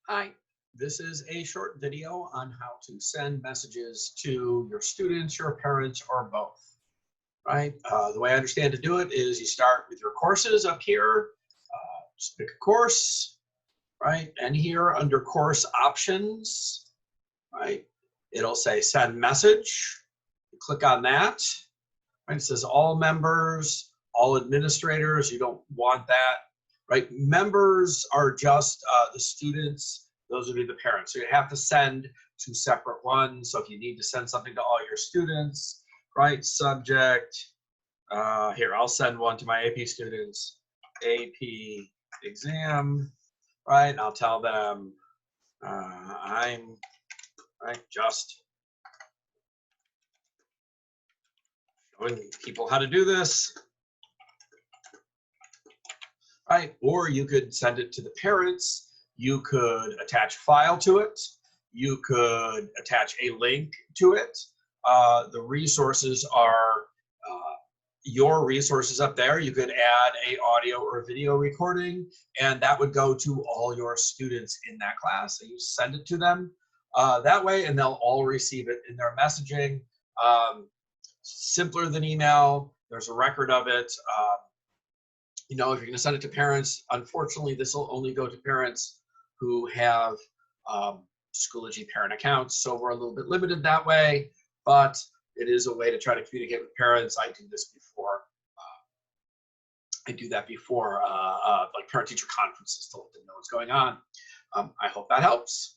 Hi, this is a short video on how to send messages to your students, your parents, or both, right? The way I understand to do it is you start with your courses up here, just pick a course, right? And here under course options, right? It'll say send message. You click on that, right? It says all members, all administrators. You don't want that, right? Members are just the students. Those would be the parents. So you have to send two separate ones. So if you need to send something to all your students, right? Subject. Here, I'll send one to my AP students. AP exam, right? And I'll tell them I'm right just showing people how to do this. Right? Or you could send it to the parents. You could attach a file to it. You could attach a link to it. The resources are your resources up there. You could add a audio or video recording, and that would go to all your students in that class. So you send it to them that way, and they'll all receive it in their messaging. Simpler than email. There's a record of it. You know, if you're going to send it to parents, unfortunately, this will only go to parents who have Schoology parent accounts. So we're a little bit limited that way, but it is a way to try to communicate with parents. I do this before. I do that before like parent-teacher conferences to let them know what's going on. I hope that helps.